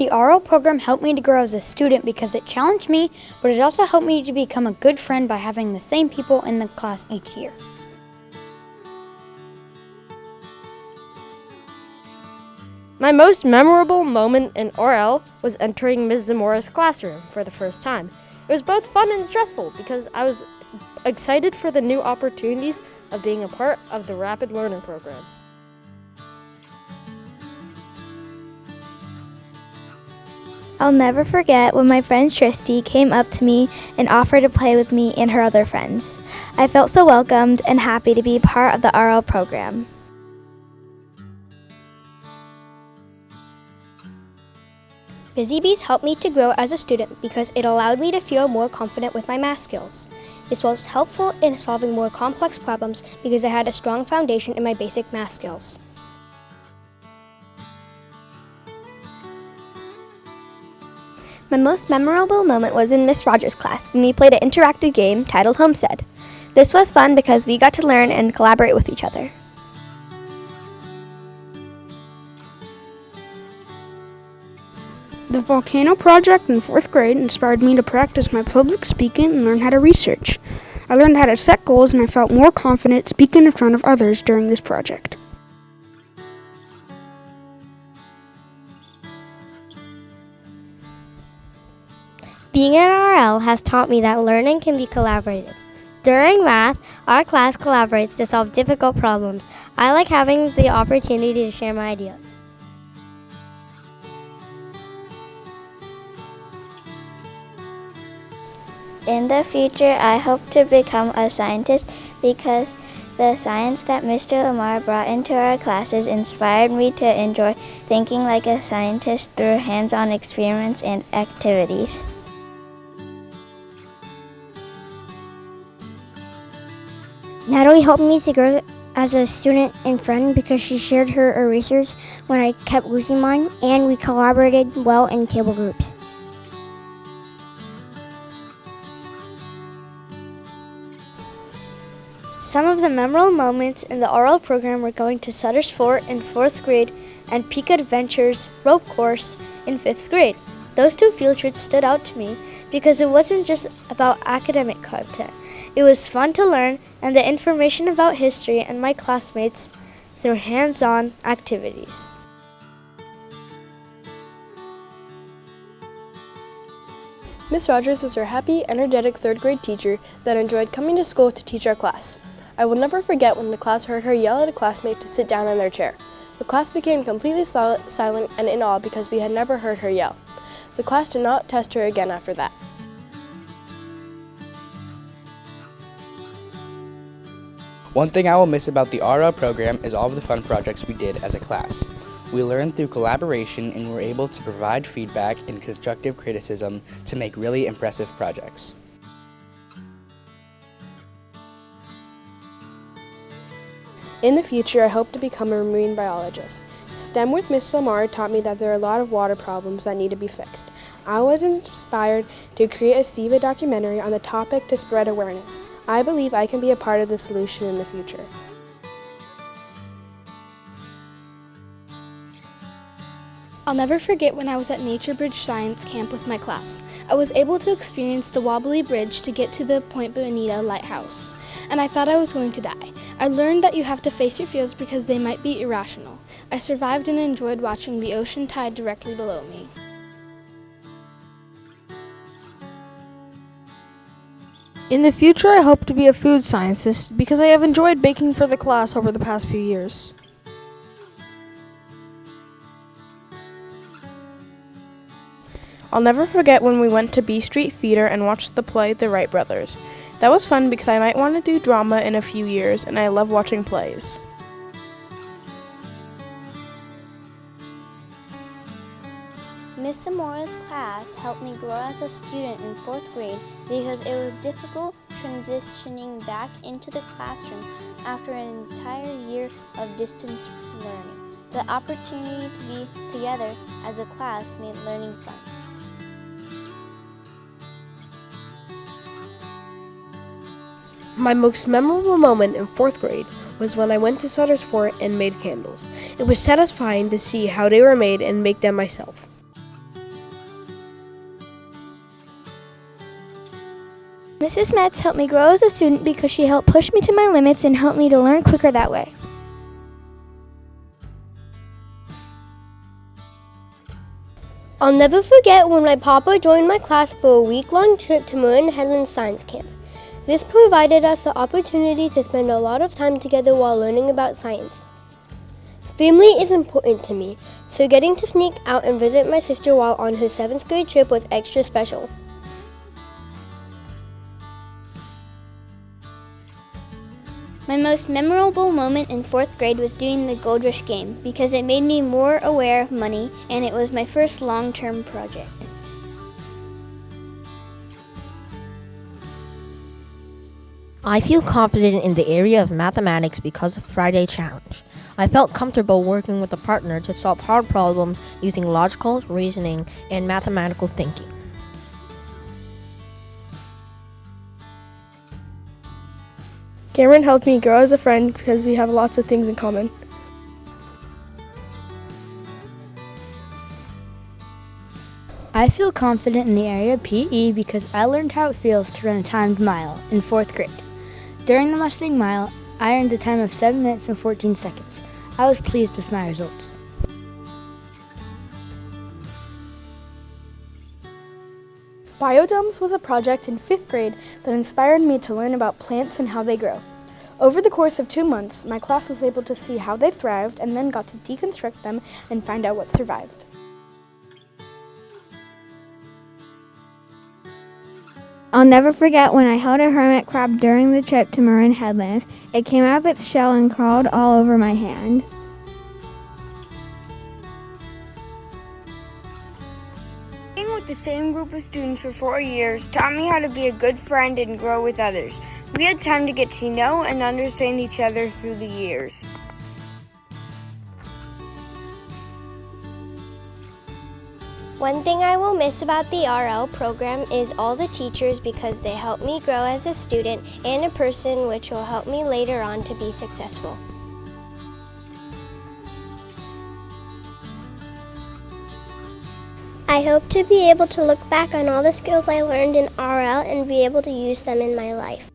The RL program helped me to grow as a student because it challenged me, but it also helped me to become a good friend by having the same people in the class each year. My most memorable moment in RL was entering Ms. Zamora's classroom for the first time. It was both fun and stressful because I was excited for the new opportunities of being a part of the Rapid Learner program. I'll never forget when my friend Tristy came up to me and offered to play with me and her other friends. I felt so welcomed and happy to be part of the RL program. Busy Bees helped me to grow as a student because it allowed me to feel more confident with my math skills. This was helpful in solving more complex problems because I had a strong foundation in my basic math skills. My most memorable moment was in Miss Rogers' class when we played an interactive game titled Homestead. This was fun because we got to learn and collaborate with each other. The volcano project in 4th grade inspired me to practice my public speaking and learn how to research. I learned how to set goals and I felt more confident speaking in front of others during this project. Being in RL has taught me that learning can be collaborative. During math, our class collaborates to solve difficult problems. I like having the opportunity to share my ideas. In the future, I hope to become a scientist because the science that Mr. Lamar brought into our classes inspired me to enjoy thinking like a scientist through hands-on experiments and activities. Natalie helped me to grow as a student and friend because she shared her erasers when I kept losing mine, and we collaborated well in table groups. Some of the memorable moments in the RL program were going to Sutter's Fort in 4th grade and Peak Adventures rope course in 5th grade. Those two field trips stood out to me because it wasn't just about academic content. It was fun to learn and the information about history and my classmates through hands-on activities. Miss Rogers was our happy, energetic 3rd grade teacher that enjoyed coming to school to teach our class. I will never forget when the class heard her yell at a classmate to sit down in their chair. The class became completely silent and in awe because we had never heard her yell. The class did not test her again after that. One thing I will miss about the RL program is all of the fun projects we did as a class. We learned through collaboration and were able to provide feedback and constructive criticism to make really impressive projects. In the future, I hope to become a marine biologist. STEM with Miss Lamar taught me that there are a lot of water problems that need to be fixed. I was inspired to create a SIVA documentary on the topic to spread awareness. I believe I can be a part of the solution in the future. I'll never forget when I was at Nature Bridge Science Camp with my class. I was able to experience the wobbly bridge to get to the Point Bonita Lighthouse, and I thought I was going to die. I learned that you have to face your fears because they might be irrational. I survived and enjoyed watching the ocean tide directly below me. In the future, I hope to be a food scientist because I have enjoyed baking for the class over the past few years. I'll never forget when we went to B Street Theater and watched the play The Wright Brothers. That was fun because I might want to do drama in a few years, and I love watching plays. Miss Zamora's class helped me grow as a student in 4th grade because it was difficult transitioning back into the classroom after an entire year of distance learning. The opportunity to be together as a class made learning fun. My most memorable moment in 4th grade was when I went to Sutter's Fort and made candles. It was satisfying to see how they were made and make them myself. Mrs. Metz helped me grow as a student because she helped push me to my limits and helped me to learn quicker that way. I'll never forget when my papa joined my class for a week-long trip to Marin Headland Science Camp. This provided us the opportunity to spend a lot of time together while learning about science. Family is important to me, so getting to sneak out and visit my sister while on her 7th grade trip was extra special. My most memorable moment in 4th grade was doing the Gold Rush game because it made me more aware of money and it was my first long-term project. I feel confident in the area of mathematics because of Friday Challenge. I felt comfortable working with a partner to solve hard problems using logical reasoning and mathematical thinking. Cameron helped me grow as a friend because we have lots of things in common. I feel confident in the area of PE because I learned how it feels to run a timed mile in 4th grade. During the Mustang Mile, I earned a time of 7 minutes and 14 seconds. I was pleased with my results. Biodomes was a project in 5th grade that inspired me to learn about plants and how they grow. Over the course of 2 months, my class was able to see how they thrived and then got to deconstruct them and find out what survived. I'll never forget when I held a hermit crab during the trip to Marin Headlands. It came out of its shell and crawled all over my hand. Being with the same group of students for 4 years taught me how to be a good friend and grow with others. We had time to get to know and understand each other through the years. One thing I will miss about the RL program is all the teachers because they help me grow as a student and a person, which will help me later on to be successful. I hope to be able to look back on all the skills I learned in RL and be able to use them in my life.